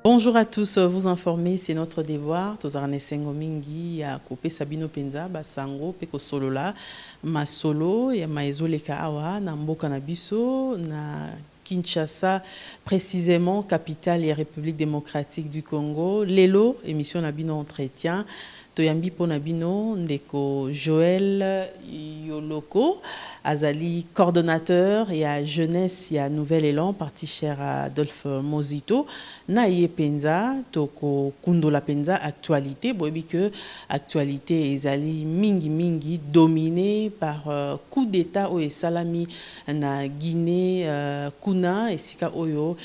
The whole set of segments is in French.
Bonjour à tous, vous informer, c'est notre devoir. Tozarane sengo mingi ya kope Sabino Penza, basango peko solola, ma solo ya maezoleka awa na mboka na biso na Kinshasa, précisément capitale et République démocratique du Congo. Lelo, émission na bino entretien. Toyambi Ponabino, Ndeko Joël Yoloko, Azali coordonnateur et à jeunesse et à Nouvel Élan, parti cher à Adolphe Mozito, Naïe Penza, Toko Kundola Penza, actualité, bobi que actualité Ezali mingi dominée par coup d'état au Salami na Guinée, Kuna et Sika Oyo,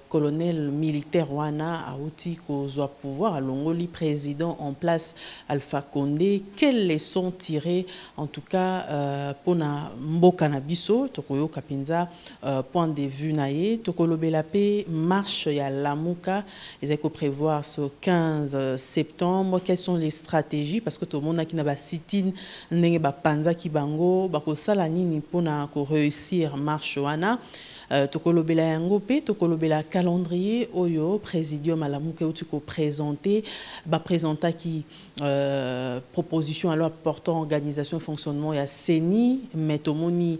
colonel militaire Wana, Aouti Kozwa pouvoir, à Longoli président en place. Alpha Condé, quelles leçons tirées en tout cas pour Mboka na biso tokoyo kapinza point de vue naie tokolobela pe marche ya Lamuka ils ont prévoir ce 15 septembre quelles sont les stratégies parce que tout le monde a qui na ba sitine ndenge ba panza ki bango ba ko sala nini pona ko réussir marche wana tokolobela yango pe tokolobela calendrier oyo présidium à Lamuka uti ko présenter ba présenta qui proposition alors portant organisation et fonctionnement et à CENI metomoni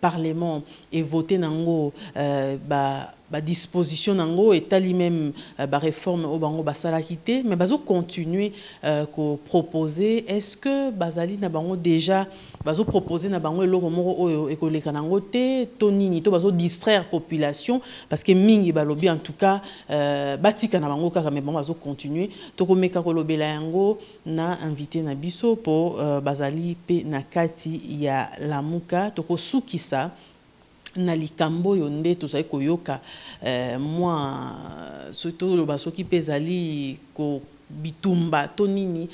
parlement et voter nango disposition nango et tali même réforme au bango basalakité mais bazo continuer ko proposer est-ce que bazali na bango déjà bazo proposer na bango eloko moko oyo ekoleka nango te tonini to bazo distraire population parce que mingi balobi en tout cas batika na bango kaka mais bango bazo continuer to komeka kolobela yango na invité na biso pour bazali pe na kati ya Lamuka to ko sukisa na likambo yonde tozali koyoka moi surtout le baso qui pezali ko bitumba tonini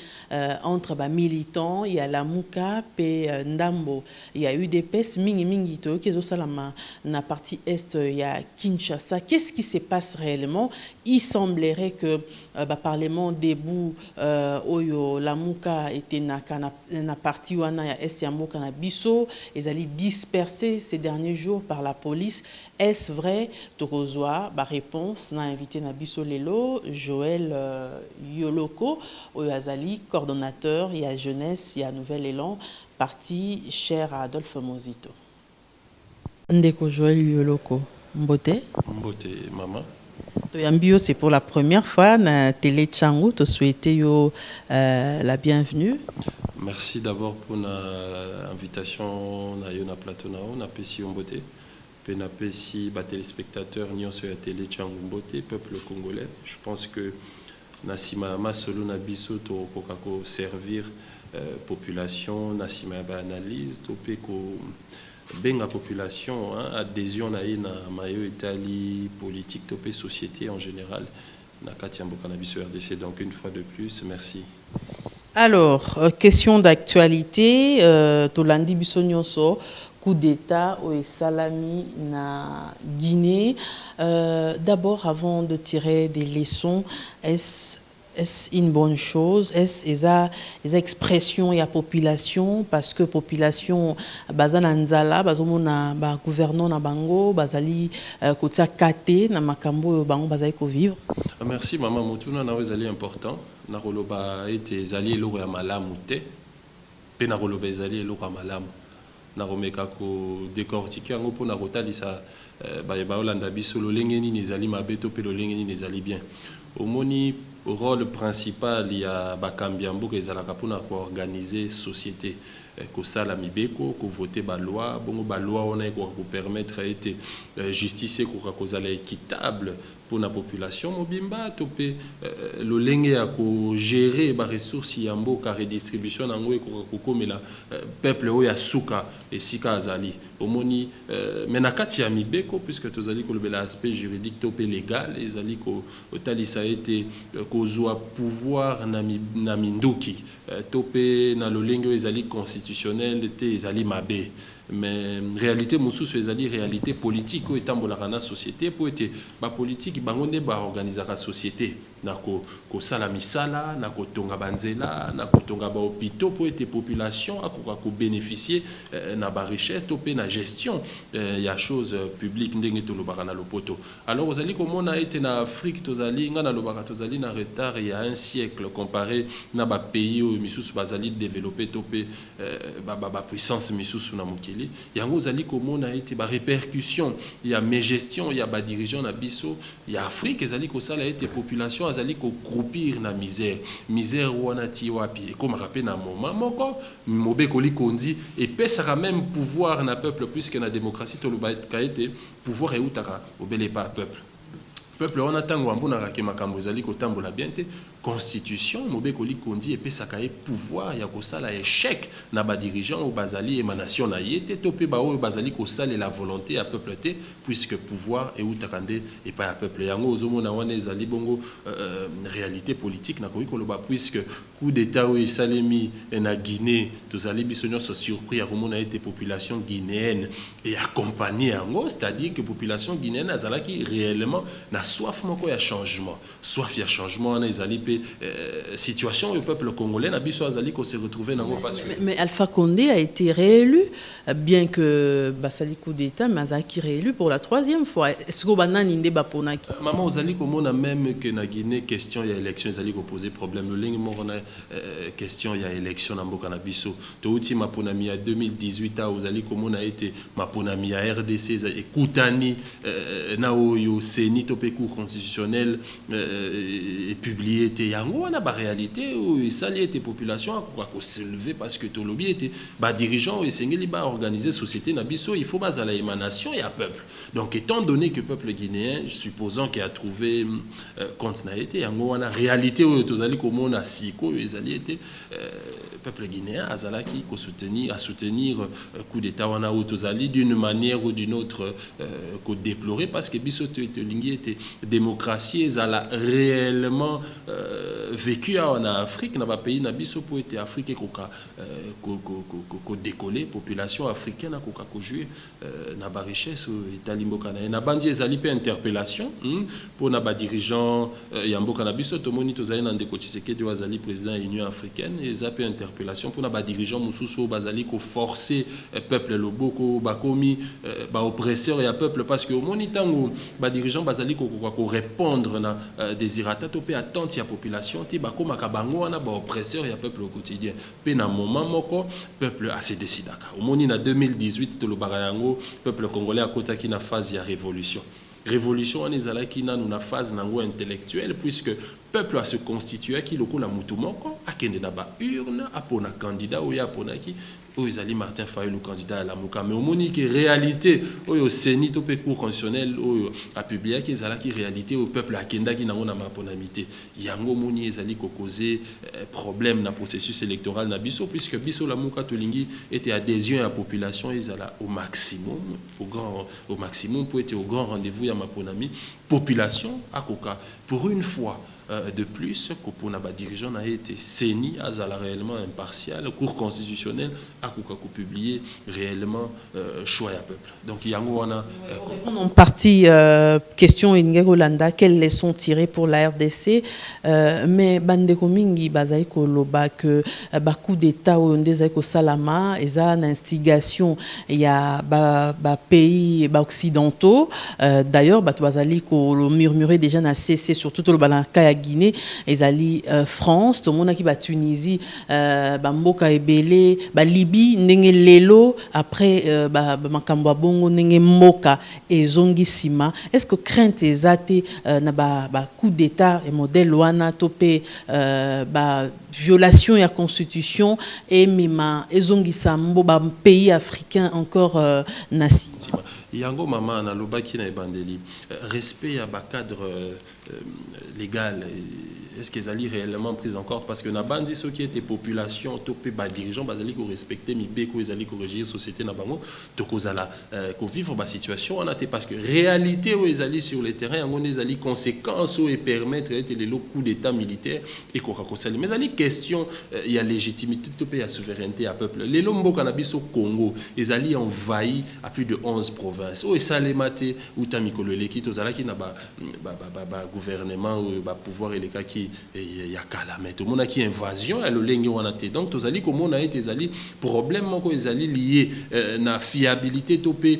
entre ba militants il y a Lamuka pe ndambo il y a UDPS mingi to kezo salama na partie est il y a Kinshasa qu'est-ce qui se passe réellement il semblerait que parlement debout oyo Lamuka était na partie wana ya est ya mboka na biso ils allaient dispersés ces derniers jours par la police est-ce vrai tokozwa ba réponse na invité na biso lelo Joël Yoloko Oyazali coordonnateur il y a jeunesse il y a Nouvel Élan parti cher à Adolphe Mozito Ndeko Joël Yoloko mbote maman Toyambio c'est pour la première fois na télé Tchango te souhaiter yo la bienvenue. Merci d'abord pour l'invitation na yo na plateau na pesi mbote pe na pesi ba téléspectateurs nyonso ya télé Tchango mbote peuple congolais je pense que nasima masolo na biso to kokako servir population nasima ba analyse to pe ko benga population adhésion na mayo itali politique to pe société en général na kati mboka na biso RDC donc une fois de plus merci. Alors question d'actualité to landi biso nyonso coup d'état au Salami na Guinée. D'abord, avant de tirer des leçons, est-ce une bonne chose? Est-ce les expressions et la population parce que population bazana nzala bazomona ba gouverneur na bango bazali kotia kate na makambo bango bazali ko vivre. Merci maman mutuna na wezali important na roloba ete zali eloko ya malamu te pe na roloba ezali eloko ya malamu na romeka ko décortiquer ngo pona kotalisa ba olanda biso lolenge nini ezali mabe to pe lolenge nini ezali bien omoni rôle principal ya bakambi mboka ezalaka pona ko organiser société ko sala mibeko ko voter ba loi bongo ba loi on a ko permettre ete justice ko kozala équitable pour la population mobimba topé lolenge ya ko gérer ba ressources ya mboka redistribution nango ko komela peuple o ya suka esika azali omoni menakati ya mibeko puisque tozali ko lobela aspect juridique topé légal ezali ko otalisa ete ko zwa pouvoir na minduki topé na lolenge ezali constitutionnel te ezali mabe mais réalité mosusu ezali réalité politique o etambolaka na société po ete ba politique bango nde ba organiser la société na ko sala misala na ko tonga banzela na ko tonga ba hôpitaux pour être population akoka ko bénéficier na ba richesse to pe na gestion ya chose publique ndenge to lobaka na lopoto. Alors ozali komona ete na Afrique tozali nga na lobaka tozali na retard il y a un siècle comparé na ba pays où misusu bazali développer to pe ba puissance misusu na mokili yango ozali komona ete ba répercussion il y a mes gestions il y a ba dirigeants na biso il y a Afrique ezali ko sala ete population azali ko croupir na misère wana ti wapi et comme rappelé na moment moko mobekoli kondi et pesaka même pouvoir na peuple plus que na démocratie to lobaka ete pouvoir eutaka obele pas peuple on attend wambona ke makambo ezali kotambola bien te constitution mobekoli kondi epesaka ye pouvoir ya kosala échec na ba dirigeant ou bazali émanation na yete to pe ba o bazali kosala la volonté à peuple te puisque pouvoir eutakande et pas à peuple yango ozomona wana ezali bongo réalité politique na koyi koloba puisque coup d'état ou salemi na Guinée tozali biso nyonso surpris ya komona ete population guinéenne et accompagné yango c'est-à-dire que population guinéenne azalaki réellement na soif moko ya changement soif ya changement na ezali pe situation au peuple congolais na biso azali ko se retrouver nango parce que mais Alpha Condé a été réélu bien que basali coup d'état mais azaki réélu pour la 3e fois est-ce que banani nde baponaki maman ozali komona même que na Guinée question ya élection ezali ko poser problème le lingi moko na question ya élection na mboka na biso to uti maponami ya 2018 a ozali komona ete maponami ya RDC ekutani na oyo seni to pe cour constitutionnel et publié te yango wana ba réalité où sali était population akoka ko s'élever parce que to lobby était ba dirigeant et sengeli ba organiser société na biso il faut bazala émanation et à peuple donc étant donné que peuple guinéen supposons qu'il a trouvé compte na été yango wana réalité où tozali komona siko ezali été peuple guinéen azalaki ko soutenir coup d'état wana où tozali d'une manière ou d'une autre ko déplorer parce que biso te lingi était démocratie ezala réellement vécu en Afrique na ba pays na biso pour être Afrique koka ko décoller population africaine koka ko jouer na ba richesse etali mboka na bandi ezali pe interpellation pour na ba dirigeant ya mboka na biso tomoni tozali na ndeko Tshisekedi azali président de l'Union africaine et za pe interpellation pour na ba dirigeant mususu bazali ko forcer peuple loboko bakomi ba oppresseur ya peuple parce que au moni tango ba dirigeant bazali ko répondre na désirata to pe attente ya population ti bakoma ka bango wana ba oppresseur ya peuple au quotidien pe na moment moko peuple a se décidaka au moni na 2018 to lo yango peuple congolais a kotaki na phase ya révolution wana ezalaki nanu na phase nango intellectuelle puisque peuple a se constitué qui lokola mutu moko akende na ba urne apona candidat ou ya ponaki où ezali Martin Fayulu candidat à la Mouka mais au monique réalité au Sénat au cour constitutionnel au a publié que ezalaki réalité au peuple akenda qui nango na maponamité yango moni ezali ko causer problème na processus électoral na biso puisque biso la Mouka tolingi était adhésion à la population ezala au maximum pour être au grand rendez-vous ya maponami population akoka pour une fois de plus, Kopona dirigeant a été CENI, Azala réellement impartial, cour constitutionnelle, a publié réellement choix à peuple. Donc, il y a en partie question Ingero Landa, quelles leçons tirées pour la RDC, mais Bandeko Mingi Bazaï Koloba que coup d'État ou Ndezaïko Salama, et ça, l'instigation, il y a pays occidentaux, d'ailleurs, Bazali ko murmurer déjà na cessé surtout le Balanka Guinée, ezali France, tout le monde qui va Tunisie, Mboka Ebele, Libye, ndenge lelo après makambo bongo ndenge Mboka et Zongi Sima. Est-ce que crainte ezate na coup d'état et modèle wana topé violation de la constitution et mima Zongi Sambo pays africain encore nasi. Yango mama na lobaki na ebandeli respect à cadre légal est-ce qu'ils allaient réellement pris en compte parce que na bandi ceux qui étaient population topé ba dirigeants bazali ko respecter mi beko ezali ko régir société na bango to kozala ko vivre ba situation on a été parce que réalité où ezali sur le terrain on ezali conséquences et permettre être les coup d'état militaire et ko rakosali mais ali question il y a légitimité tout pays à souveraineté à peuple les lombo cannabis au Congo ils allaient envahi à plus de 11 provinces oh et ça les maté ou tamikolo les qui tozala qui na ba gouvernement ou ba pouvoir et les cas qui y a calamité tout le monde qui invasion à le lengue wana té donc tozali comme on a été zali problème ko ils allaient lié na fiabilité topé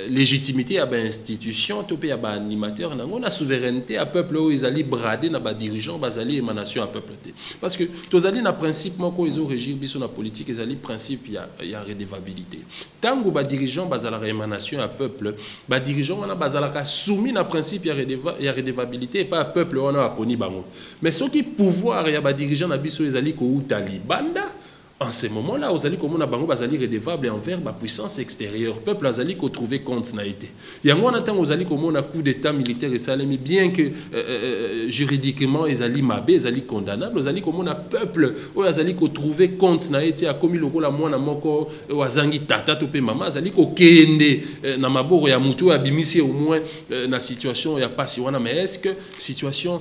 légitimité à ba institution topé à ba animateur nango na souveraineté à peuple où ils allaient brader na ba dirigeant bazali émanation à peuple té parce que tozali na principe ko ils ont régir biso na politique ils allaient principe il y a redevabilité tango ba dirigeant bazala émanation à peuple ba dirigeant wana bazala ka soumis na principe il y a redevabilité et pas à peuple wana aponi bango mais ce qui pouvoir il y a ba dirigeant na biso ils allaient ko utali banda en ce moment-là, aux alliés comme on a bango bazali redevable envers la puissance extérieure. Peuple azali ko trouver compte na été. Il y a moi attend aux alliés comme on a coup d'état militaire et ça mais bien que juridiquement ils alliés mabé, ils alliés condamnables, aux alliés comme on a peuple aux alliés ko trouver compte na été a commis le rôle à moi na moko wazangi tata topé maman, azali ko kende na maboro ya mutu abimisi au moins na situation ya pas si wana mais est-ce que situation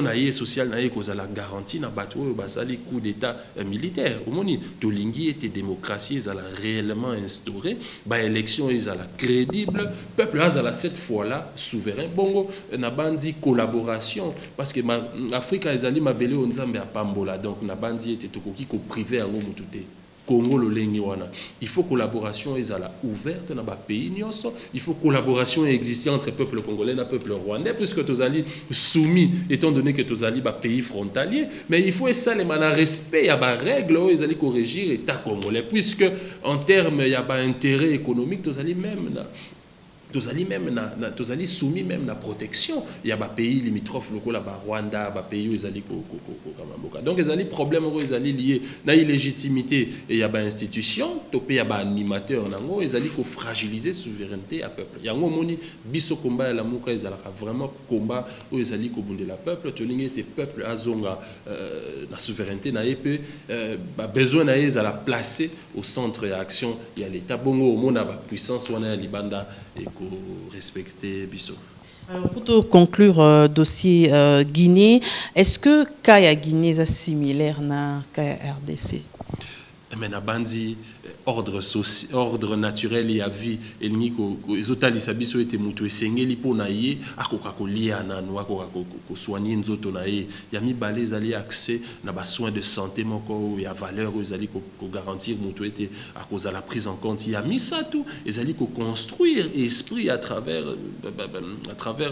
na yé sociale na yé ko la garantie na bateau bazali coup d'état militaire. Au moment où Tolingi était démocratie, ils allaient réellement instauré, bah élection ils allaient crédible, peuple a cette fois-là souverain. Bongo na bandi collaboration parce que Afrique ils allaient m'abeler on Nzambe à Pambola donc na bandi était tout ko privé en mutute. Congo le lengi wana. Il faut collaboration ils allaient ouverte dans ba pays nyonso. Il faut collaboration exister entre peuple congolais et peuple rwandais puisque tous allés soumis étant donné que tous allés ba pays frontalier mais il faut ça les mana respect ya ba règle ils allaient corriger état congolais puisque en termes il y a ba intérêt économique tous allés même tous allés soumis même la protection il y a des pays limitrophes locaux là Rwanda des pays où ils allaient donc ils allaient problème ils allaient liés na illégitimité et il y a des institutions topé il y a des animateurs nango ils allaient fragiliser souveraineté à peuple il y a un moni biso combat la muka ils allaient vraiment combat où ils allaient kobunde la peuple tolingi était peuple azonga la souveraineté na épée besoin na ils allaient placer au centre d'action il y a l'état bongo au monde a puissance wana ya libanda et respecter biso. Alors, pour te conclure dossier Guinée, est-ce que Kaya Guinée est similaire à Kaya RDC? Mais na bandi ordre naturel et à vie et ni ko ezotali sabiso ete mutu esengeli pona ye akoka kolia na no akoka ko soigner nzoto na ye ya mibale ezali accès na ba soins de santé moko ya valeur ezali ko garantir mutu ete à cause de la prise en compte ya misa tout ezali ko construire esprit à travers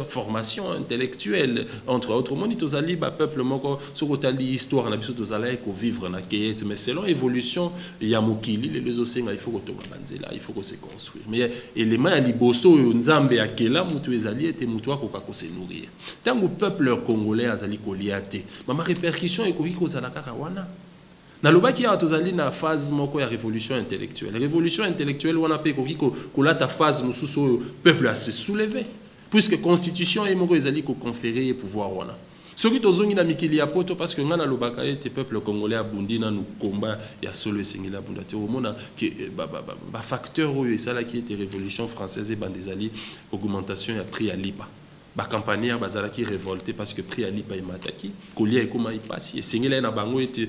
formation intellectuelle entre autres monitos ali ba peuple moko sokotali histoire na biso tozala ko vivre na kayet mais selon évolution ya mokili les il faut que banzela il faut que se construire mais élément ya liboso nzambe akela mutu ezali ete mutu akoka ko se nourrir tango peuple congolais azali kolia te mama répercussion ekoki kozala kaka wana nalobaki ya tozali na phase moko ya révolution intellectuelle wana pe ekoki kolata phase mosusu peuple a se soulever puisque constitution et moko ezali ko conférer pouvoir wana ce qui tozongi na mikili ya poto parce que ngana lobaka ete peuple congolais abundi na nous combat ya solo esengela bunda te omona que ba facteur oyo esala qui était révolution française et bandezali augmentation ya prix ya lipa ba campagnard bazala qui révolté parce que prix ya lipa emataki kolia e comment il passe esengela na bango ete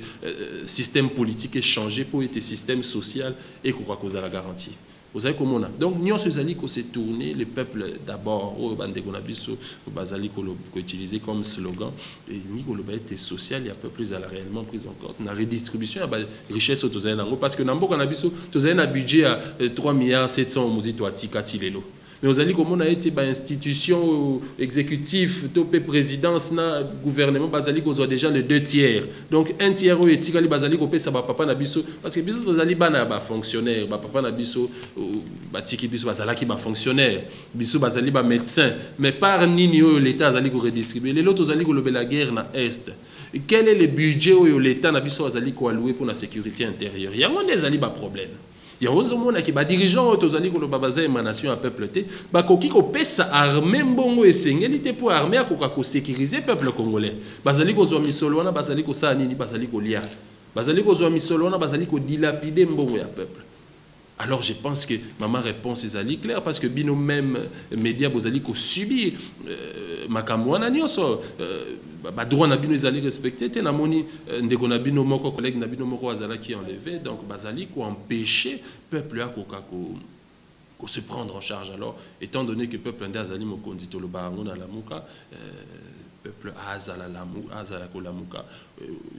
système politique est changé pour être système social et quoi cause la garantie. Vous savez comment on a. Donc, nous avons se tourner le peuple d'abord, au Bandegonabiso, au Bazali, qu'on utilisé comme slogan. Et nous avons été social, il y a peu plus à la réellement prise en compte. La redistribution, il y a la richesse au Tozaïnango. Parce que dans le Bonabiso, Tozaïn a budget à 3 milliards 700 Mouzito à Tikatilelo. Mais vous allez comme on a été institution exécutive, topé présidence, na gouvernement, basali qu'on soit déjà les 2/3. Donc un tiers où est tikali basali qu'on paie ça papa na biso parce que biso vous allez bana ba fonctionnaire, ba papa na biso ba tiki biso basala qui ba fonctionnaire, biso basali ba médecin, mais par nini l'État allait ko redistribuer. Les autres allez ko lobe la guerre na est. Quel est le budget où l'État na biso allait ko allouer pour la sécurité intérieure? Il y a un des allez ba problème. Il y a un monde qui ba dirigeant autozali ko babaza émanation à peuple té ba koki ko pesa armée mbongo esengeli té pour armée akoka ko sécuriser peuple congolais bazali ko zo misolo wana bazali ko sa nini bazali ko lia bazali ko zo misolo wana bazali ko dilapider mbongo ya peuple Alors je pense que ma réponse est claire parce que bino même médias vous allez subir makamwana nyonso ba droit na bino ezali respecté te na moni ndeko na bino moko collègue na bino moko azala qui enlevé donc bazali ko empêcher peuple ya ko se prendre en charge. Alors étant donné que peuple ndazali mokonzi to lo bango na lamuka peuple azala kolamuka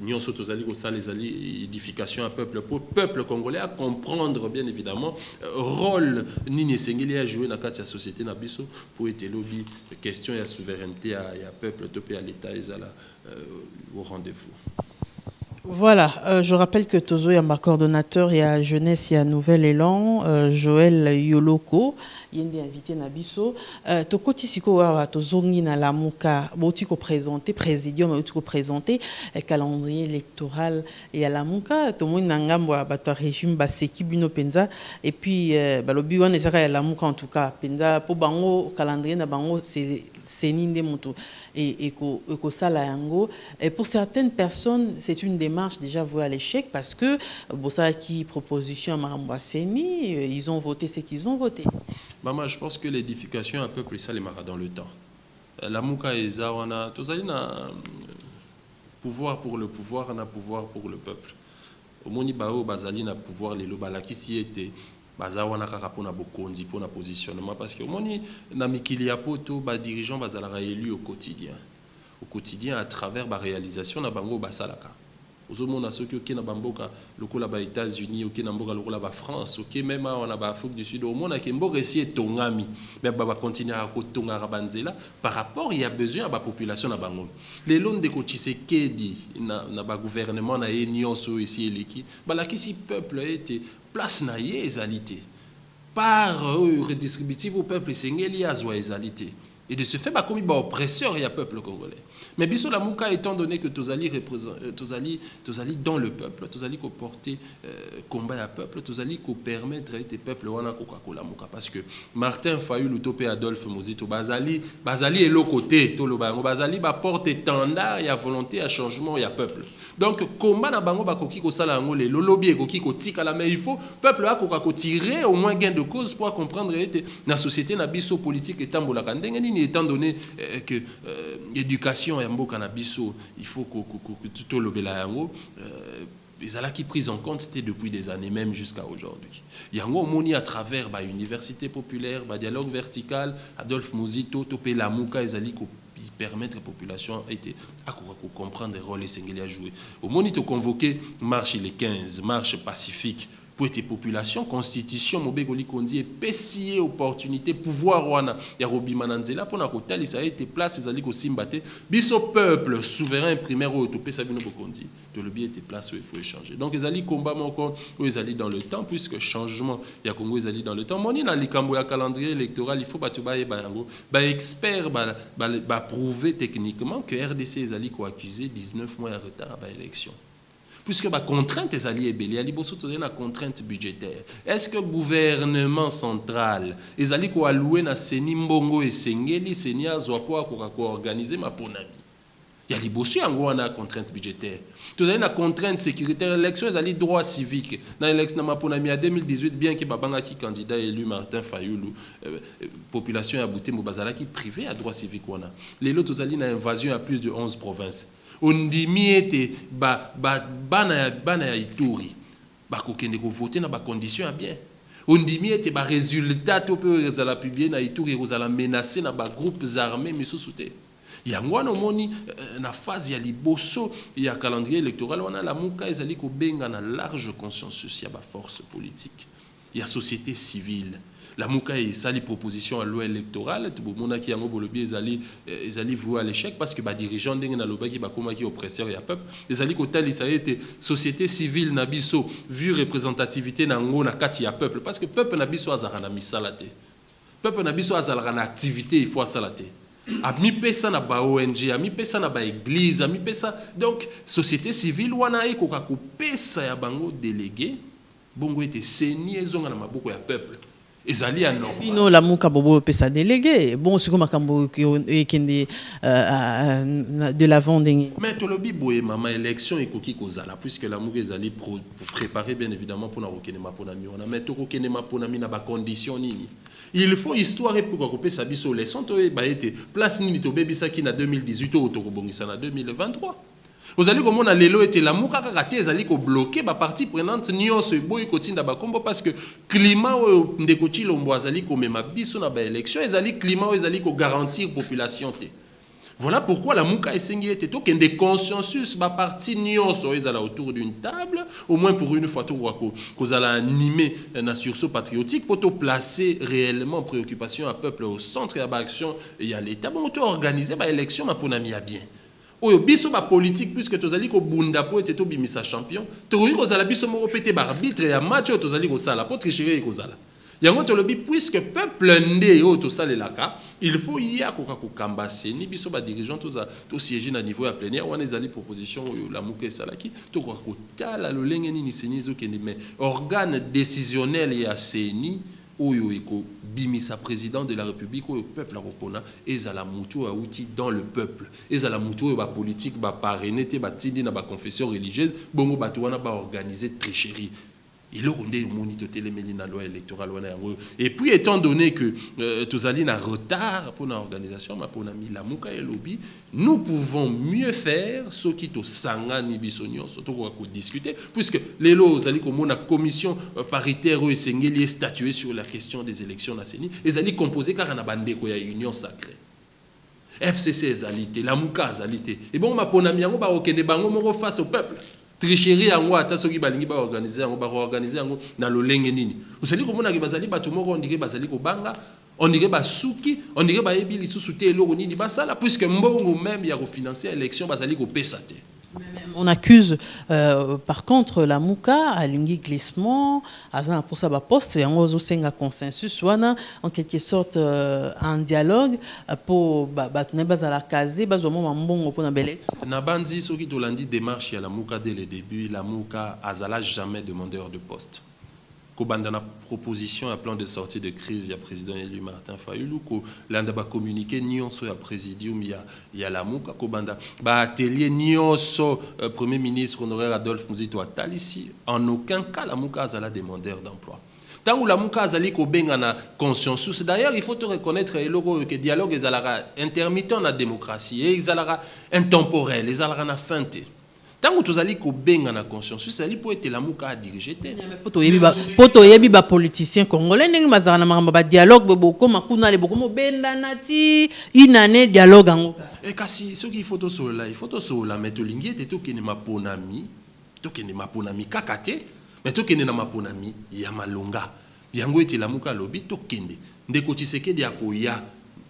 nyonso tozali kosala ezali édification à peuple congolais à comprendre bien évidemment rôle nini esengeli à jouer na kati ya société na biso pour ete lobi question ya souveraineté ya peuple to pe ya l'état ezala au rendez-vous. Voilà, je rappelle que Tozo est ma coordonnateur et à Jeunesse et à Nouvel Élan, Joël Yoloko, il est invité Nabiso. Toko Tisiko wa Tozongi na Lamuka, botiko présenté, présidium botiko présenté, calendrier électoral et à Lamuka, tomo nangam wa bato régime baseki bino penza et puis balobi wana ezaka ya Lamuka en tout cas penza po bango calendrier na bango c'est ninde moto et sala yango. Et pour certaines personnes, c'est une démarche déjà vouée à l'échec parce que bossa qui proposition à Maramba Seni, ils ont voté ce qu'ils ont voté. Maman, je pense que l'édification un peuple ça les mara dans le temps. La Mouka et Zawana, tous allez na pouvoir pour le pouvoir, on a pouvoir pour le peuple. Au moni bao bazali na pouvoir les lobala qui s'y était. Bazawana kaka pona bokonzi pona positionnement parce que au moni na mikili ya poto ba dirigeant bazala élu au quotidien à travers ba réalisation na bango basalaka. Ozomona soki oke na bamboka lokola ba États-Unis oke na mboka lokola ba France oke même on a ba Afrique du Sud au mona ke mboka esi etongami mais ba continuer à kotonga banzela par rapport il y a besoin à ba population na bango les lots de Tshisekedi na ba gouvernement na nyonso esi eleki balaki peuple était place na ye ezalité par redistributive au peuple sengeli azwa ezalité et de ce fait ba komi ba oppresseur ya peuple congolais. Mais biso la mouka étant donné que tozali dans le peuple, tozali ko porter combat à peuple, tozali ko permettre des peuples wana Coca-Cola mouka parce que Martin Fayulu topé Adolphe Mozito bazali et l'autre côté to lo bango bazali ba porte étendard ya volonté à changement ya peuple. Donc combat na bango ba koki ko sala ngo le lobby koki ko tika la mais il faut peuple a ko tirer au moins gain de cause pour comprendre la société na biso politique etambola kandenge nini étant donné que éducation mboka na biso il faut que tout lobela yango qui prise en compte c'était depuis des années même jusqu'à aujourd'hui yango moni à travers ba université populaire ba dialogue vertical Adolphe Mozito topé la muka ezali ko permettre à la population à comprendre le rôle essentiel à jouer au moni to convoquer marche les 15 marche pacifique pour tes populations, constitution, mobégoli kondi et pessier opportunité, pouvoir wana, ya robi mananzela, pour na kotali, ça a été place, ils allaient ko simbate, biso peuple, souverain, primaire, ou topé sabino bokondi, de le bien était place où il faut échanger. Donc, ils allaient combat encore, où ils allaient dans le temps, puisque changement, ya Congo, ils allaient dans le temps. Moni na likambo ya calendrier électoral, il faut batuba et bayango, expert, prouver techniquement que RDC, ils allaient ko accuser 19 mois de retard à l'élection. Puisque la contrainte est alliée, il y a une contrainte budgétaire. Est-ce que le gouvernement central est allé allouer na seni mbongo et sengeli seni azwa ko organiser ma ponami? Il y a une contrainte budgétaire. Vous avez une contrainte sécuritaire. L'élection est allée droit civique. Dans l'élection ma ponami en 2018, bien que babanga qui candidat élu Martin Fayulu, population a bouté mobazala qui privé à droit civique wana. Les lots vous avez une invasion à plus de 11 provinces. On dit miete bana Ituri ba kokende ko voter na ba condition bien on dit miete ba résultat to peut za la publier na Ituri ko za la menacer na ba groupes armés misusute yango na moni na phase ya liboso ya calendrier électoral on a la muka ezali ko benga na large consensus ya ba force politique ya société civile. La Mouka est sali proposition à loi électorale, tout le monde qui a un bolobi ezali voué à l'échec parce que les dirigeants d'engue na loba qui ba koma qui oppresseur ya peuple, ezali kotal ça a été société civile na biso vu représentativité na ngo na kati ya peuple parce que peuple na biso azara na misalate. Peuple na biso azara na activité il faut asalate. A mi pesa na ba ONG, a mi pesa na ba église, a mi pesa donc société civile wana e ko ka pesa ya bango délégué bongo était saigné zonga na maboko ya peuple. ezali ya non. Bino la muka bobo pesa délégué. Bon, c'est comme un cambo qui est de l'avant des. Mais tolobi boye mama élection ekoki kozala puisque la muka ezali pour préparer bien évidemment pour na rokenema pour na miona. Mais to rokenema pour na mina ba condition nini. Il faut histoire pour ko pesa biso leçon to ba été place nini to bebisa ki na 2018 to to bongisa na 2023. Vous allez comme on a lelo était la muka kaka ezali ko bloquer ba partie prenante nyonso boy kotinda ba kombo parce que climat ndeko chilombo azali ko mema biso na ba élection ezali climat ezali ko garantir population te. Voilà pourquoi la muka esengi était to kende consensus ba partie nyonso ezala autour d'une table au moins pour une fois to ko zala animer na sursaut patriotique pour to placer réellement préoccupation à peuple au centre ya ba action et à l'état bon to organiser ba élection ma ponami ya bien. Oyo biso ba politique puisque tozali ko bunda po ete to bimisa champion to ko zala biso moko pété ba arbitre ya match to zali ko sala po tricherie ko zala yango to lobi puisque peuple ndé o to salelaka il faut ya ko kamba seni biso ba dirigeant to siéger na niveau ya plénière wana ezali proposition oyo la muka salaki to ko tala lo lenge ni seni zo kende mais organe décisionnel ya seni oyo eko bimisa président de la République oyo peuple akopona ezala mutu a outil dans le peuple ezala mutu oyo ba politique ba parrainer te ba tindi na ba confession religieuse bongo bato wana ba organiser tricherie. Et puis étant donné que tozali na retard pour l'organisation ma pour la muka et lobby nous pouvons mieux faire ce qui to sangani bisonyo surtout qu'on discuter puisque les lois ali comme la commission paritaire ou esengeli statuer sur la question des élections na seni ezali composé car na bandeko ya union sacrée FCC ezalité la muka ezalité et bon ma ponami yango ba okende bango moko face au peuple tricherie yango ata soki balingi ba organiser yango na lolenge nini osali komona ke bazali bato moko on dirait bazali ko banga on dirait basuki on dirait ba yebi lisusu te eloko nini basala puisque mbongo même ya ko financer élection bazali ko pesa te. On accuse par contre la muka à lingi glissement à pour ça ba poste yango zo senga consensus wana en quelque sorte un dialogue pour batune bazala kaze bazo mo mbongo pour na bele na bandi soki to landi démarche ya la muka dès le début la muka azala jamais demandeur de poste kobanda na proposition à plan de sortie de crise ya président élu Martin Fayulu ko landa ba communiquer nyonso ya présidium ya la muka kobanda ba atelier nyonso premier ministre honoraire Adolphe Muzito atali ici en aucun cas la muka azala demandeur d'emploi tant où la muka azali ko benga na consensus d'ailleurs il faut te reconnaître que dialogue ezalaka intermittent na démocratie et ezalaka intemporel ezalaka na fin te. Tant que tu as dit que benga na conscience, c'est ali pour être la muka à diriger. Poto yebi ba politicien congolais nengi mazana mamba dialogue boko makuna le boko mo benda nati inane dialogue ango. Et kasi ce qu'il faut to sola, il faut to sola mais to lingi te to kene maponami kakate, mais to kene na maponami ya malonga. Yango ete la muka lobi to kende. Ndeko Tshisekedi akoya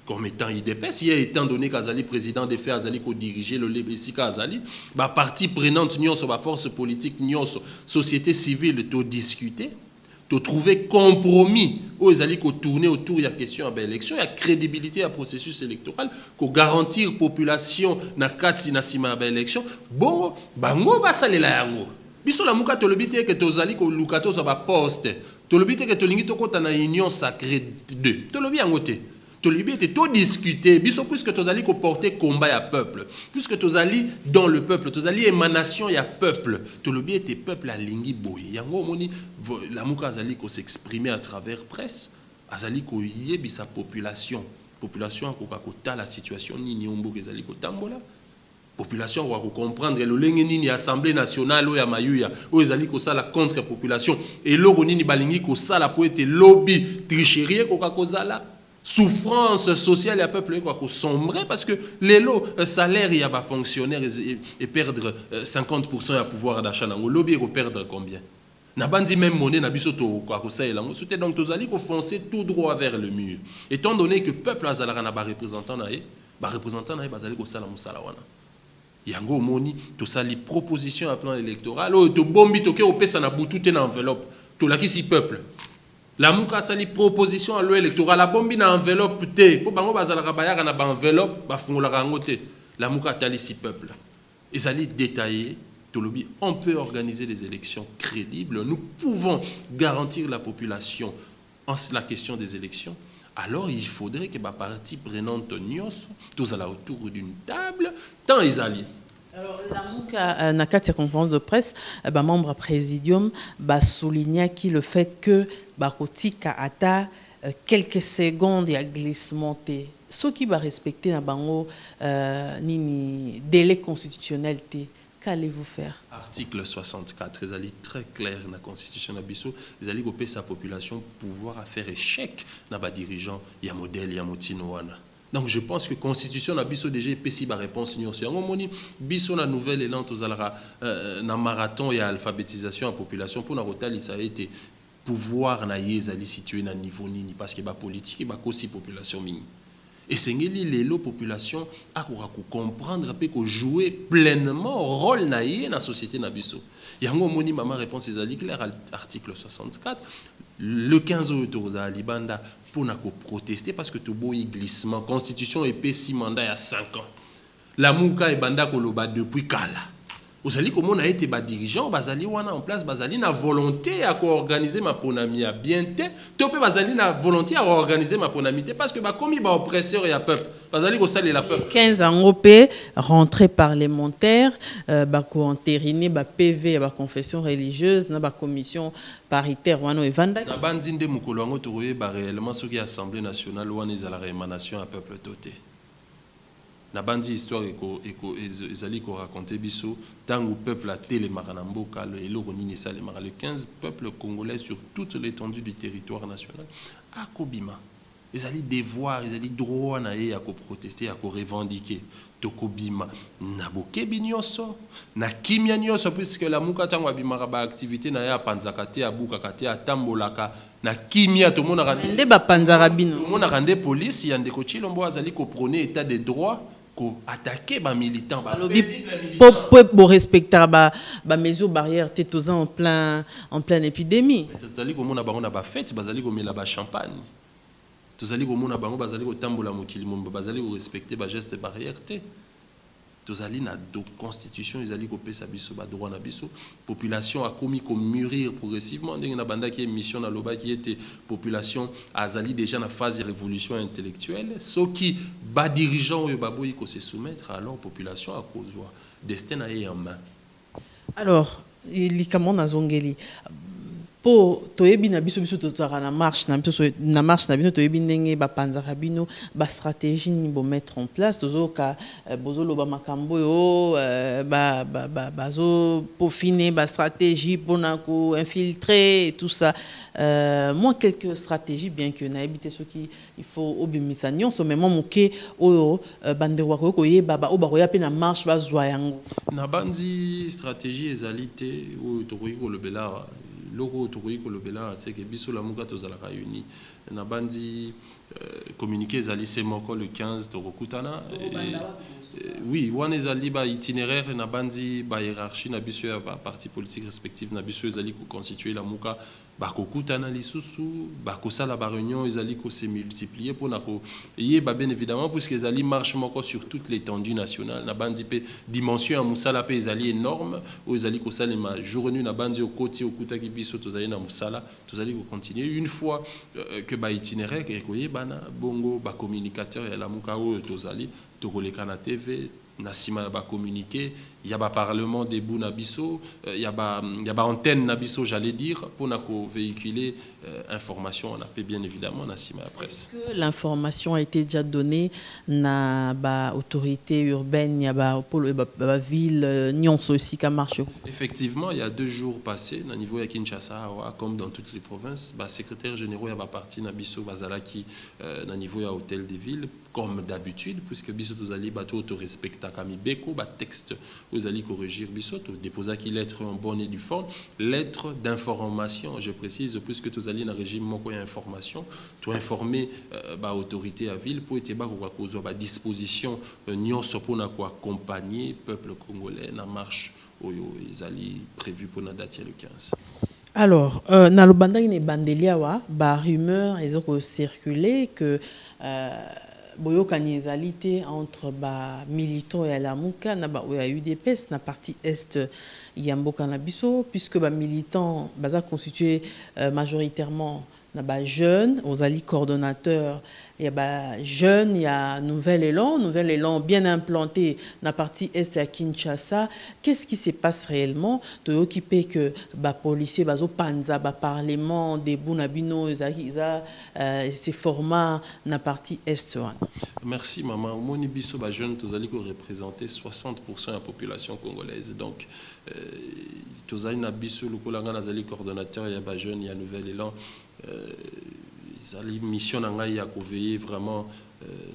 comme étant IDPS, étant donné qu'Azali président des faits, Azali ko diriger le Lebesika Azali, ba partie prenante nyonso ba force politique nyonso société civile to discuter, to trouver compromis où Azali ko tourner autour de la question de l'élection, il y a crédibilité à processus électoral, ko garantir population na kati na sima ba élection, bon bango ba salela yango. Biso la muka to lobité que to Azali ko lukato sa ba poste, to lobité que to lingi to kota na union sacrée 2. To lobi yango te. Était tout discuté, puisque tu as porter combat à peuple, puisque tu as dans le peuple, tu as émanation à peuple, tu as été peuple à lingi boy. Yango moni la muka azali ko s'exprimer à travers presse, azali ko yebi sa population ko ka la situation ni ombo ezali ko tambola. Population va comprendre le lenge nini assemblée nationale ou ya mayuya ou ezali ko sala contre population et loko nini balingi ko sala po ete lobby tricherie ko ka kozala. Souffrance sociale à peuple quoi sombrer parce que les lots salaire il y a pas fonctionnaire et perdre 50% à pouvoir d'achat dans le lobby et perdre combien n'a pas dit même monnaie n'a biso to quoi ça et là c'était donc tous allez foncer tout droit vers le mur étant donné que peuple azala na ba représentant na bazali ko sala musala wana yango moni to sali proposition à plan électoral o to bombi to ke opesa na butu te na enveloppe to la ki si peuple. La muka sali proposition à loi électorale la bombi na enveloppe te po bango bazalaka bayaka na ba enveloppe ba fungolaka ngo te la muka tali si peuple et sali détaillé to lobi on peut organiser des élections crédibles nous pouvons garantir la population la question des élections, alors il faudrait que les parties prenantes tous à la autour d'une table, tant ils allient. Alors, la MOUCA, dans la conférence de presse, membre présidium, souligna le fait que Bakotika a quelques secondes et glissement. Ce qui va respecter le délai constitutionnel, qu'allez-vous faire? Article 64, ils allaient très clair dans la constitution d'Abisso, ils allaient couper sa population pouvoir faire échec dans les dirigeants, il y a modèle, il y a motinoana. Donc je pense que la constitution d'Abisso déjà est la réponse. Bisso la nouvelle élan aux na marathon et alphabétisation à la population pour la rotal ça a été pouvoir na yezali situé na niveau nini parce que ba politique et ba aussi population mini. Et c'est que la population a comprendre et jouer pleinement rôle dans la société nabiso. Il y a un moni maman réponse est claire article 64 le 15 autour à Libanda pour protester parce que tout beau glissement constitution est 6 mandats il y a 5 ans. La mouka et banda koloba depuis kala. Vous allez comment on a été dirigeant, bazali wana en place, bazali na volonté à organiser ma ponami à bientôt, topé bazali na volonté à organiser ma ponamité parce que comme il va oppresseur et à peuple, bazali ko sali la peuple. 15 ans opé rentrée parlementaire, bako entériné ba PV ba confession religieuse na ba commission paritaire wana evanda. Na bandinde mukolo ngo toye ba réellement ce qui assemblée nationale wana ezala émanation à peuple toté. Na bandi histoire ezali ko raconter biso tango peuple a télémara na mboka le eloko nini salemara le 15 peuple congolais sur toute l'étendue du territoire national a kobima ezali devoir ezali droit na ye ya ko protester ya ko revendiquer tokobima na bokebi nyonso na kimia nyonso puisque la muka tango abimaka ba activité na ya panzaka te abuka te atambolaka na kimia to mona rande ba panzaka bino to mona rande police ya ndeko Chilombo azali ko prôner état de droit ko attaquer ba militants pour respecter ba mesures barrières tétosa en pleine épidémie tozali ko mona bango na ba fête bazali ko mela ba champagne tozali ko mona bango bazali ko tambola mokili momba bazali ko respecter ba gestes barrières té tozali na do constitution ezali ko pesa biso ba droit na biso population a commis comme mûrir progressivement ndenge na banda qui mission na loba qui était population azali déjà na phase de révolution intellectuelle ceux qui ba dirigeants yo baboyi ko se soumettre alors population a kozwa destin na en main. Alors likamon na zongeli po toyebi na biso tozara na marche na bino toyebi ndenge ba panzaka bino ba stratégie ni bo mettre en place tozoka bozolo ba makambo yo bazo peaufiner ba stratégie pour na ko infiltrer et tout ça moi quelques stratégies bien que na éviter ce qui il faut obimisa nyonso mais moi moké oyo bandewa ko yeba ba obaroya pe na marche ba zwa yango na bandi stratégie ezalité ou tokoyi ko lobela logo tokoyi ko lobela c'est que biso la muka tozala réuni na bandi communiquer ezali c'est moko le 15 tokokutana oui wana ezali ba itinéraire na bandi ba hiérarchie na biso ya ba parti politique respective na biso ezali ko constituer la muka ba kokutana lisusu ba kosala ba réunion ezali ko se multiplier pour na ko yeba bien évidemment puisque ezali marche moko sur toute l'étendue nationale na bandi pe dimension ya musala pe ezali énorme ou ezali ko sala ma journée na bandi au côté au kutaki biso tozali na musala tozali ko continuer une fois que ba itinéraire ko yeba na bongo ba communicateur ya la muka o tozali tokoleka na TV na sima ba communiquer il y a ba parlement debout na biso il y a ba antenne na biso j'allais dire pour na ko véhiculer information on a fait bien évidemment na sima la presse. Est-ce que l'information a été déjà donnée na ba autorité urbaine ya ba ville nyonso aussi ka marche? Effectivement il y a 2 jours passés na niveau ya Kinshasa comme dans toutes les provinces ba secrétaire généraux ya ba parti na biso bazalaki na niveau ya hôtel des villes comme d'habitude puisque biso tozali bato to respecta kami beko ba texte vous allez corriger biso to déposer qui lettre en bonne et due forme lettre d'information je précise puisque tous allez dans régime moko ya information to informer ba autorité à ville pour être ba ko kozwa ba disposition nyonso pona ko accompagner peuple congolais na marche oyo ezali prévu pour na date le 15. Alors na lobanda ni bandelia wa ba rumeur ezoko circuler que boyokani ezalité entre ba militants et la muka na ba oya UDPS na partie est yamboka na biso puisque ba militants baza constitué majoritairement na ba jeune ozali coordonnateur ya ba jeune ya Nouvel Élan bien implanté na partie est à Kinshasa. Qu'est-ce qui se passe réellement to occupé que ba policier bazo panza ba parlement de Bunabino za ces formats na partie est. Merci maman. Au moni biso ba jeune tozali ko représenter 60% de la population congolaise. Donc tozali na biso lokola nga nazali coordonnateur ya ba jeune ya Nouvel Élan. Ils mission nanga ya ko veiller vraiment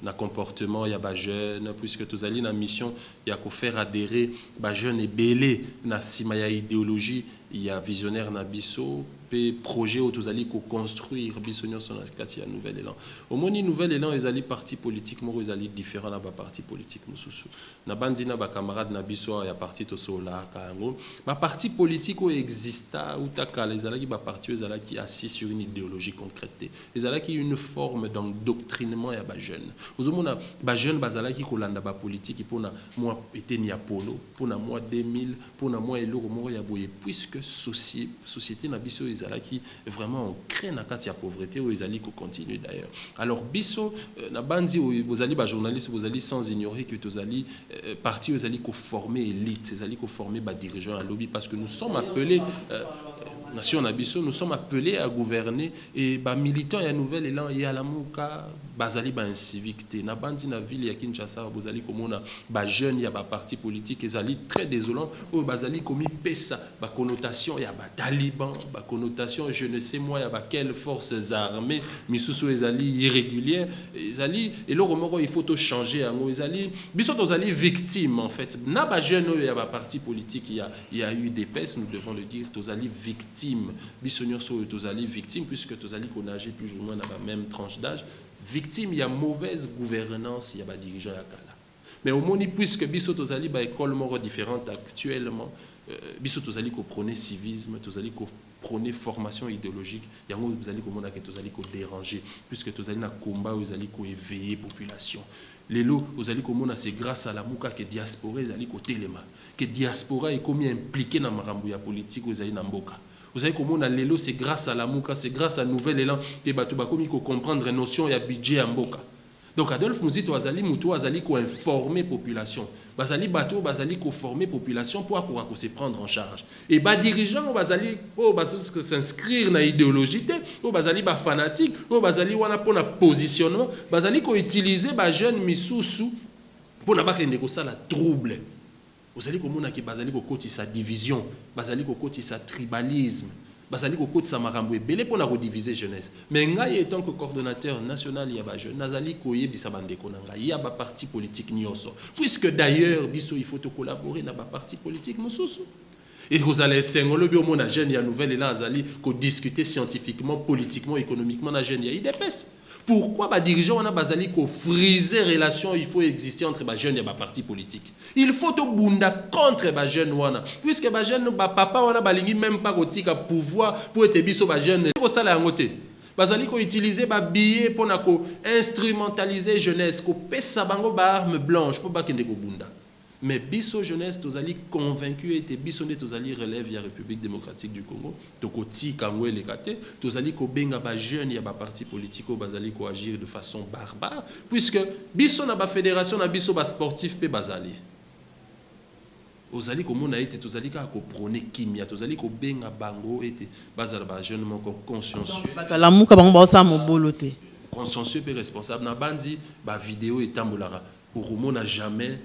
na comportement ya ba jeune, puisque tous allons na mission ya ko faire adhérer ba jeune et belé na sima ya idéologie ya visionnaire na biso pe projet où tous allons construire biso nyonso na kati ya Nouvel Élan. Au moni Nouvel Élan ils allaient parti politique mo ils allaient différent na ba parti politique mususu na bandi na ba camarade na biso ya parti to sola kango ba parti politique o exista ou takala ils allaient ba parti ils allaient qui assis sur une idéologie concrète ils allaient qui une forme d'endoctrinement ya ba jeune ozomona ba jeune bazala ki kolanda ba politique pona moi eteni ya polo pona moi 2000 pona moi eloko moko ya boye puisque société na biso qui vraiment on crée na kati ya pauvreté ou ils allaient continuer d'ailleurs. Alors biso na bandi vous allez ba journaliste vous allez sans ignorer que vous allez parti vous allez former élite vous allez former ba dirigeants à lobby parce que nous sommes appelés nation Nabiso, nous sommes appelés à gouverner et bah militants et Nouvel Élan et à la mouka bazali ba incivique na bandi na ville ya Kinshasa bazali komona ba jeune ya ba parti politique ezali très désolant ou bazali komi pesa ba connotation ya ba taliban ba connotation je ne sais moi ya ba quelles forces armées misusu ezali irrégulière ezali et le remoro il faut tout changer en ezali biso tozali victime en fait na ba jeune ya ba parti politique il y a eu des pestes nous devons le dire tozali victime biso nyonso tozali victime puisque tozali connager plus ou moins dans la même tranche d'âge victime il y a mauvaise gouvernance il y a ba dirigeant ya kala mais au moni puisque biso tozali ba école moko différente actuellement biso tozali ko prôner civisme tozali ko prôner formation idéologique yango tozali ko mona que tozali ko déranger puisque tozali na combat tozali ko éveiller population lelo tozali ko mona c'est grâce à la muka que diaspora tozali ko telema que diaspora est comme impliqué na marambo ya politique tozali na mboka. Vous savez comment on a l'élo, c'est grâce à la mouka, c'est grâce à Nouvel Élan que bato bakomi ko comprendre la notion ya budget en mboka. Donc Adolphe nous dit toazali muto azali ko informer population. Bazali bato bazali ko former population pour ko se prendre en charge. Et ba dirigeant bazali s'inscrire na idéologie ou bazali ba fanatique ou bazali wana pona positionnement, bazali ko utiliser ba jeune misusu pour na ba kende ko sala trouble. Vous allez comme on a qui basali kokoti sa division, basali kokoti sa tribalisme, basali kokoti sa marambo belé pour na rediviser jeunesse. Mais ngai étant que coordonnateur national il y a ba jeune, nazali koye bisa bande konanga, il y a ba parti politique nyonso. Puisque d'ailleurs biso il faut te collaborer na ba parti politique mususu. Et vous allez sengolo bi omona jeune ya Nouvel Élan azali ko discuter scientifiquement, politiquement, économiquement na jeune ya IDPS. Pourquoi les dirigeants on a basali ko friser relation il faut exister entre les jeunes et les partis politiques. Il faut tout bunda contre les jeunes wana puisque les jeunes ba papa wana balingi même pas kotika pouvoir pour être biso ba jeunes ko sala ngote. Basali ko utiliser ba billet pour na ko instrumentaliser jeunesse ko pesa bango ba arme blanche pour ba kende ko bunda. Mais biso jeunesse tozali convaincu et biso ne tozali relève la République démocratique du Congo tokoti kangwe le kate tozali ko benga ba jeune ya ba parti politico bazali ko agir de façon barbare puisque biso na ba fédération na biso ba sportif pe bazali ozali ko mona ete tozali ka ko prôner kimia tozali ko benga bango ete bazala ba jeune moko consciencieux la muka bango ba sa mobolote consciencieux pe responsable na bandi ba vidéo etambolara pour moi n'a jamais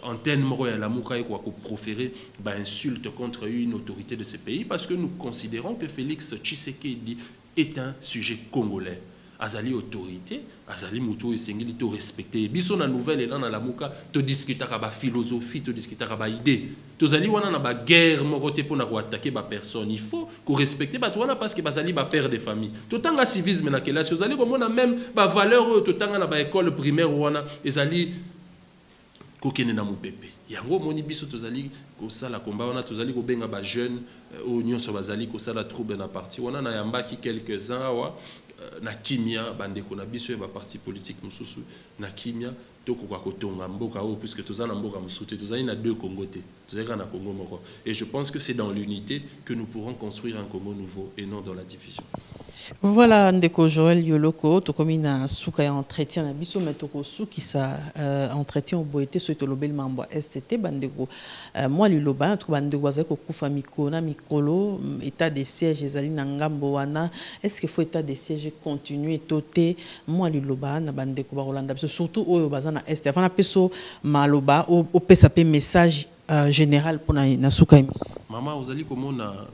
antenne moro ya la muka et quoi proférer bah insulte contre une autorité de ce pays parce que nous considérons que Félix Tshisekedi est un sujet congolais. Azali autorité, azali mutu esengeli to respecter. Biso na Nouvel Élan na la muka to discuter ba philosophie, to discuter ba idée. To zali wana na ba guerre moko te pona ko attaquer ba personne. Il faut ko respecter ba wana parce que bazali ba père de famille. To tanga civisme na kela si ozali komona même ba valeur to tanga na ba école primaire wana ezali kokene na mupepe. Yango moni biso tozali ko sala combat wana tozali ko benga ba jeune o nyonso bazali ko sala trouble na parti wana na yambaki quelques-uns awa na kimia bandeko na biso ba parti politique mususu na kimia toko kwa kotonga mboka o puisque tozana mboka mususu tozali na deux Congo te tozali na Congo moko et je pense que c'est dans l'unité que nous pourrons construire un Congo nouveau et non dans la division. Voilà, ndeko Joël Yoloko, to comme na souka ya entretien na biso metoko souki sa entretien au boité so to lobel mambo STT bandeko moi liloba to bandeko bazako kufa mikona mikolo état de siège ezali na ngambo wana est-ce qu'il faut état de siège continuer toté moi liloba na bandeko ba Rolanda biso surtout oyo bazana STT avant na peso maloba au pesa pe message général pour na souka émission. Maman, vous allez comment na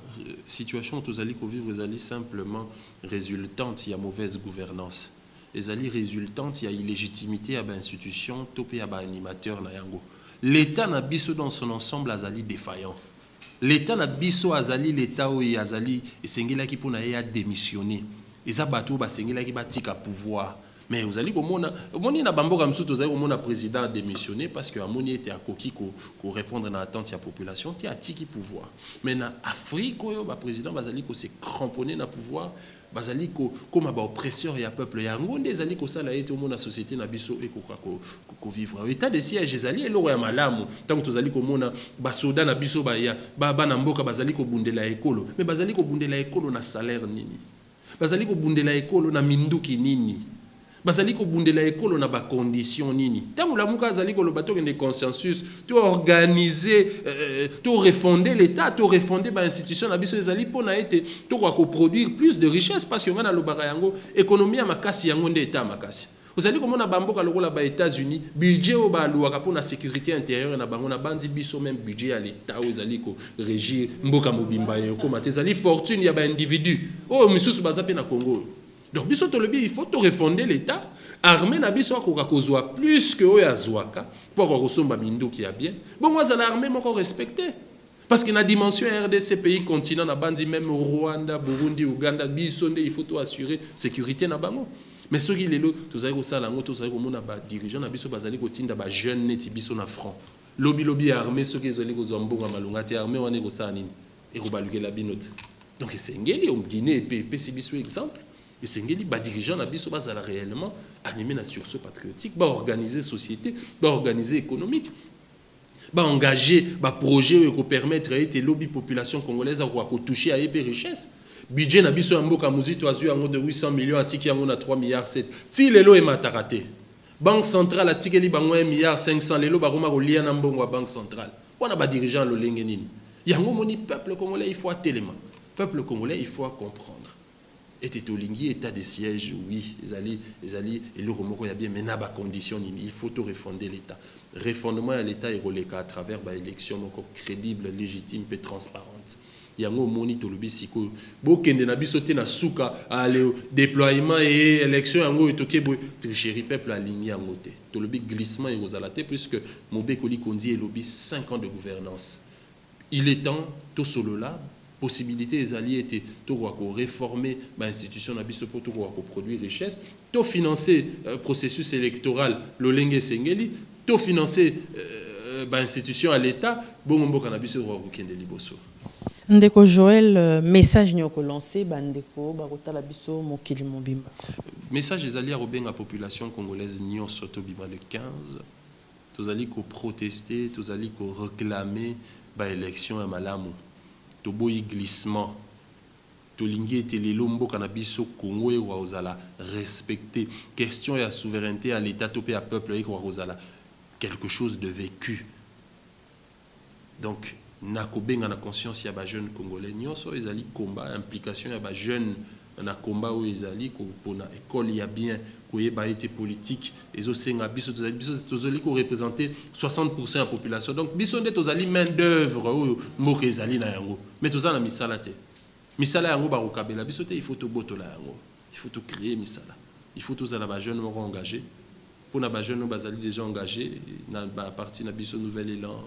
situation vous allez vivre, vous allez simplement résultante, il y a mauvaise gouvernance. Les alliés résultante, il y a illégitimité à l'institution, topé à l'animateur na yango. L'État n'a biso dans son ensemble azali défaillant. L'État n'a biso azali l'État où il azali et sengela qui pour na ya démissionner. Et ça bateau ba sengela qui batika pouvoir. Mais vous allez comment on na bambo comme surtout vous allez comment président a démissionné parce que amoni était à coquille ko répondre à l'attente de la population qui a tiki pouvoir. Mais na Afrique oyo ba président bazali ko se cramponner na pouvoir bazali ko comme ba oppresseur ya peuple ya ngonde ezali ko sala ete au monde la société na biso e ko vivre. État de siège ezali eloko ya malamu tant que tozali ko mona ba soda na biso ba ya ba na mboka bazali ko bundela ekolo mais bazali ko bundela ekolo na salaire nini bazali ko bundela ekolo na minduki nini bazali ko bundela ekolo na ba condition nini tango la muka azali ko lobato de consensus to organiser to refonder l'état to refonder ba institution na biso ezali pona ete to ko produire plus de richesse parce que ngana lobaka yango économie ya makasi yango nde état makasi ozali komona bamboka lokola ba États-Unis budget o ba luaka pona sécurité intérieure na bango na bandi biso même budget ya l'état ozali ko régir mboka mobimba yo koma ezali fortune ya ba individu o misusu baza pe na Congo. Donc, il faut refonder l'État. Armée na biso akoka kozwa plus que oya zwaka pour ressomba mindo qui a bien. Bon, moi, l'armée moko respecté. Parce que na dimension RDC pays continent na bandi même Rwanda, Burundi, Uganda, biso nde il faut to assurer sécurité na bango. Mais ce qui est là, tous les sala ngo tous les komona ba dirigeant na biso bazali kotinda ba jeune neti biso na front. Lobby armée ceux qui zali kozombo malunga te armée wane ko sa nini et ko balukela binote. Donc c'est ngeli au Guinée et c'est biso exemple. Et c'est que les dirigeants na biso bazala réellement animé na sursaut patriotique, ba organiser société, ba organiser économique, ba engager ba projet qui permettre à les lobby population congolaise à toucher à épée richesse. Budget na biso mboka muzito azu yango de 800 millions atiki yango na 3 milliards 7. Ti lelo e mataraté. Banque centrale atiki li bango 1 milliard 500 lelo ba roma kolia na mbongo banque centrale. Wana ba dirigeant lo lenge nini. Yango moni peuple congolais il faut attelement. Peuple congolais il faut comprendre. Et Tétolingi, état de siège, oui, ils allaient, et le remorque y a bien, mais n'a pas condition, il faut tout refonder l'État. Refondement à l'État est relais à travers une élection crédible, légitime et transparente. Il y a un monito le bisiko, beaucoup de nabi sauté na souka, aller déploiement et élection, yango et toké boy, tricherie peuple aligné en côté. Tout le glissement est aux alatés, puisque Mobé Koli Kondi est lobby 5 ans de gouvernance. Il est temps, tout solo là, possibilité des alliés étaient tout réformer l'institution pour tout produire richesse, tout financer processus électoral l'olenge sengeli, tout financer l'institution à l'État, bon mbo cannabis au kende liboso. Ndeko Joël message nyoko lancé bandeko barota la biso mokili mobimba. Message des alliés à la population congolaise nyon soto bima le 15. Tous alliés ko protester, tous alliés ko réclamer élection à malamu. Toboyi glissement tolingi ete lelo mboka na biso Congo wa ozala respecter question ya souveraineté à l'état topé à peuple et wa ozala quelque chose de vécu. Donc nakobenga na conscience ya ba jeune congolais nyonso ezali combat implication ya ba jeune na combat où ezali ko pona école ya bien koyeba été politique ezosenga biso tozali ko représenter 60% de la population. Donc biso nde tozali main d'œuvre oyo mboka ezali na yango mais tozala na misala te misala yango ba kokabela biso te il faut to botola yango il faut to créer misala il faut tozala ba jeune moko engagé pour na ba jeune bazali déjà engagé na ba parti na biso nouvel élan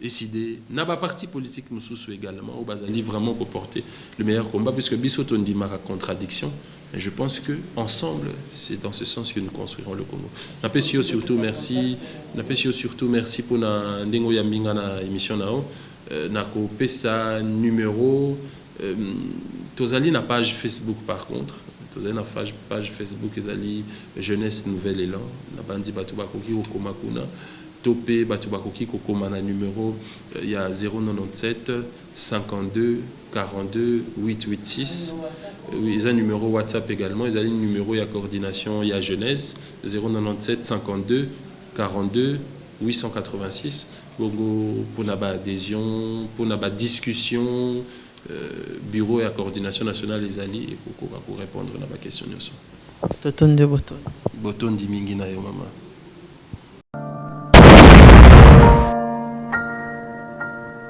décidé na ba parti politique mususu également au bazali vraiment pour porter le meilleur combat puisque biso to ndima ka contradiction. Et je pense que ensemble, c'est dans ce sens que nous construirons le Congo. Napesio surtout merci pour na ndengo ya mbinga na émission nao na ko pesa numéro tozali na page Facebook par contre tozali na page Facebook ezali jeunesse nouvel élan na bandi batu bakoki okoma kuna topé bato bakoki kokoma na numéro ya 097 52 42 886. Ils ont un numéro WhatsApp également, ils ont un numéro de coordination ya jeunesse 097 52 42 886 pour la adhésion, pour la discussion, bureau et la coordination nationale des alliés pour répondre à la question. Toton de Boton. Boton di mingi na yo mama.